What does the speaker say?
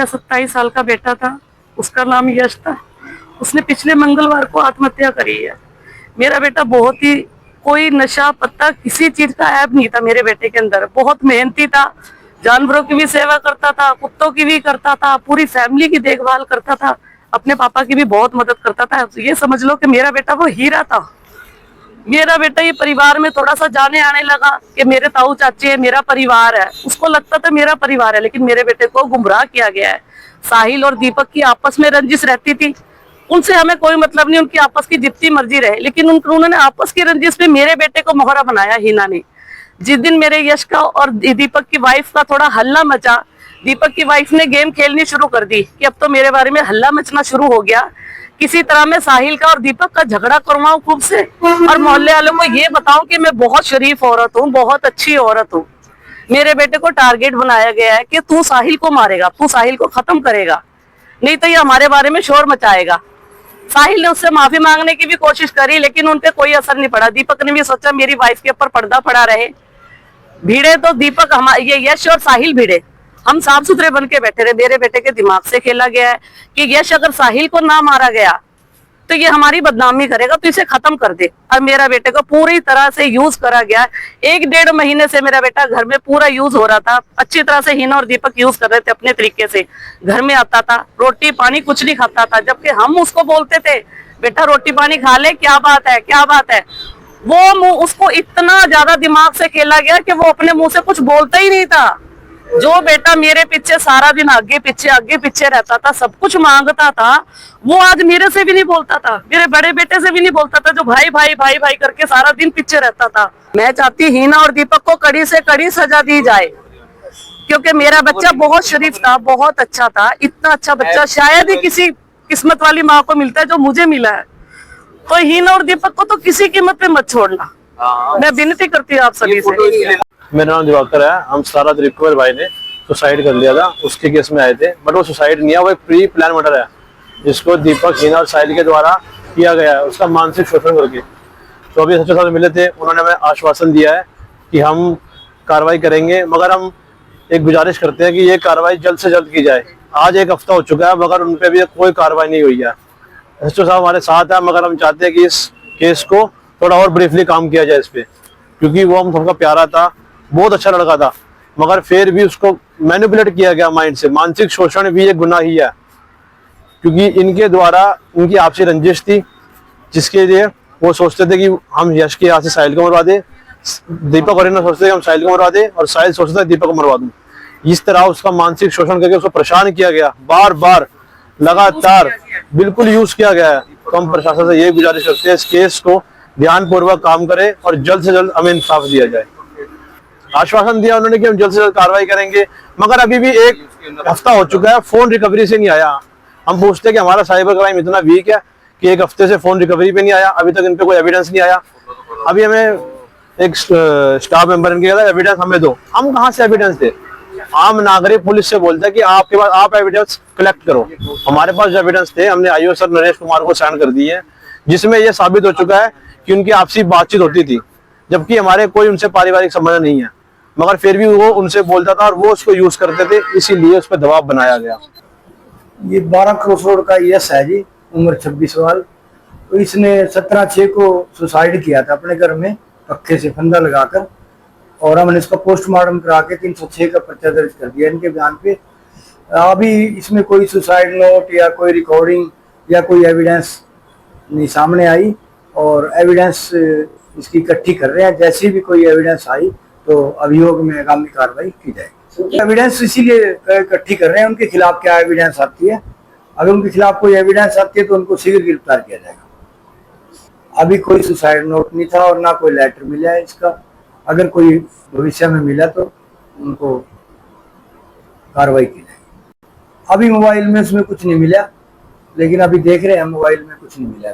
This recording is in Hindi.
मेरा 27 साल का बेटा था, उसका नाम यश था। उसने पिछले मंगलवार को आत्महत्या करी है। मेरा बेटा बहुत ही, कोई नशा पत्ता किसी चीज का ऐब नहीं था मेरे बेटे के अंदर। बहुत मेहनती था, जानवरों की भी सेवा करता था, कुत्तों की भी करता था, पूरी फैमिली की देखभाल करता था, अपने पापा की भी बहुत मदद करता था। ये समझ लो कि मेरा बेटा वो हीरा था। मेरा बेटा ये परिवार में थोड़ा सा जाने आने लगा कि मेरे ताऊ चाचे है, मेरा परिवार है। उसको लगता था मेरा परिवार है, लेकिन मेरे बेटे को गुमराह किया गया है। साहिल और दीपक की आपस में रंजिश रहती थी, उनसे हमें कोई मतलब नहीं, उनकी आपस की जितनी मर्जी रहे, लेकिन उन्होंने आपस की रंजिश में मेरे बेटे को मोहरा बनाया हीना ने। जिस दिन मेरे यश का और दीपक की वाइफ का थोड़ा हल्ला मचा, दीपक की वाइफ ने गेम खेलनी शुरू कर दी कि अब तो मेरे बारे में हल्ला मचना शुरू हो गया। किसी तरह मैं साहिल का और दीपक का झगड़ा करवाऊं खूब से, और मोहल्ले वालों को ये बताऊं कि मैं बहुत शरीफ औरत हूँ, बहुत अच्छी औरत हूँ। मेरे बेटे को टारगेट बनाया गया है कि तू साहिल को मारेगा, तू साहिल को खत्म करेगा, नहीं तो ये हमारे बारे में शोर मचाएगा। साहिल ने उससे माफी मांगने की भी कोशिश करी, लेकिन उनपे कोई असर नहीं पड़ा। दीपक ने भी सोचा मेरी वाइफ के ऊपर पर्दा पड़ा रहे। भिड़े तो दीपक, ये यश और साहिल भिड़े, हम साफ सुथरे बन के बैठे रहे। मेरे बेटे के दिमाग से खेला गया है कि यश अगर साहिल को ना मारा गया तो ये हमारी बदनामी करेगा, तो इसे खत्म कर दे। और मेरा बेटे को पूरी तरह से यूज करा गया। 1-1.5 महीने से मेरा बेटा घर में पूरा यूज हो रहा था। अच्छी तरह से हीना और दीपक यूज कर रहे थे अपने तरीके से। घर में आता था, रोटी पानी कुछ नहीं खाता था, जबकि हम उसको बोलते थे बेटा रोटी पानी खा ले, क्या बात है क्या बात है। वो मुंह, उसको इतना ज्यादा दिमाग से खेला गया कि वो अपने मुंह से कुछ बोलता ही नहीं था। जो बेटा मेरे पीछे सारा दिन आगे पीछे रहता था, सब कुछ मांगता था, वो आज मेरे से भी नहीं बोलता था, मेरे बड़े बेटे से भी नहीं बोलता था, जो भाई भाई भाई भाई करके सारा दिन पीछे रहता था। मैं चाहती हीना और दीपक को कड़ी से कड़ी सजा दी जाए, क्योंकि मेरा बच्चा बहुत शरीफ था, बहुत अच्छा था। इतना अच्छा बच्चा शायद ही किसी किस्मत वाली माँ को मिलता है जो मुझे मिला है। तो हीना और दीपक को तो किसी कीमत पे मत छोड़ना, मैं विनती करती हूँ आप सभी से। मेरा नाम दिवाकर है। हम सारा रिकवर भाई ने सुसाइड कर लिया था, उसके केस में आए थे, बट वो सुसाइड नहीं है, वो एक प्री प्लान मर्डर है जिसको दीपक, हीना और साहिल के द्वारा किया गया है, उसका मानसिक शोषण करके। तो अभी सच्चे साथ मिले थे, उन्होंने हमें आश्वासन दिया है कि हम कार्रवाई करेंगे, मगर हम एक गुजारिश करते हैं कि ये कार्रवाई जल्द से जल्द की जाए। आज 1 हफ्ता हो चुका है, मगर उन पर भी कोई कार्रवाई नहीं हुई है। सच्चे साहब हमारे साथ है, मगर हम चाहते हैं कि इस केस को थोड़ा और ब्रीफली काम किया जाए इस पर, क्योंकि वो हम सबका प्यारा था, बहुत अच्छा लड़का था, मगर फिर भी उसको मैनिपुलेट किया गया माइंड से। मानसिक शोषण भी एक गुनाह ही है, क्योंकि इनके द्वारा उनकी आपसी रंजिश थी, जिसके लिए वो सोचते थे कि हम यश के यहाँ से साहिल को मरवा दे, दीपक और हीना सोचते थे हम साहिल को मरवा दे, और साहिल सोचता था दीपक को मरवा दूं। इस तरह उसका मानसिक शोषण करके उसको परेशान किया गया, बार बार लगातार बिल्कुल यूज किया गया है। तो हम प्रशासन से यही गुजारिश करते हैं इस केस को ध्यानपूर्वक काम करे और जल्द से जल्द हमें इंसाफ दिया जाए। आश्वासन दिया उन्होंने कि हम जल्द से जल्द कार्रवाई करेंगे, मगर अभी भी 1 हफ्ता हो चुका है, फोन रिकवरी से नहीं आया। हम पूछते हैं कि हमारा साइबर क्राइम इतना वीक है कि 1 हफ्ते से फोन रिकवरी पे नहीं आया, अभी तक इन पे कोई एविडेंस नहीं आया। अभी हमें एक स्टाफ मेंबर इनके कहता है एविडेंस हमें दो, हम कहाँ से एविडेंस दे। आम नागरिक पुलिस से बोलता है कि आपके पास आप एविडेंस कलेक्ट करो। हमारे पास जो एविडेंस थे हमने आईओ सर नरेश कुमार को साइन कर दिए हैं, जिसमें यह साबित हो चुका है कि उनकी आपसी बातचीत होती थी, जबकि हमारे कोई उनसे पारिवारिक संबंध नहीं है, मगर फिर भी वो उनसे बोलता था और वो उसको यूज करते थे, इसीलिए उस पर दबाव बनाया गया। ये 12 क्रॉस रोड का यश है जी, उम्र 26 साल। तो इसने 17/6 को सुसाइड किया था अपने घर में पक्के से फंदा लगाकर, और हमने इसका पोस्टमार्टम करा के 306 का पर्चा दर्ज कर दिया इनके बयान पे। अभी इसमें कोई सुसाइड नोट या कोई रिकॉर्डिंग या कोई एविडेंस नहीं सामने आई, और एविडेंस इसकी इकट्ठी कर रहे हैं। जैसी भी कोई एविडेंस आई तो अभियोग में आगामी कार्रवाई की जाएगी। एविडेंस इसीलिए इकट्ठी कर रहे हैं, उनके खिलाफ क्या एविडेंस आती है। अगर उनके खिलाफ कोई एविडेंस आती है तो उनको शीघ्र गिरफ्तार किया जाएगा। अभी कोई सुसाइड नोट नहीं था और ना कोई लेटर मिला है इसका। अगर कोई भविष्य में मिला तो उनको कार्रवाई की जाएगी। अभी मोबाइल में उसमें कुछ नहीं मिला, लेकिन अभी देख रहे हैं मोबाइल में कुछ नहीं मिला।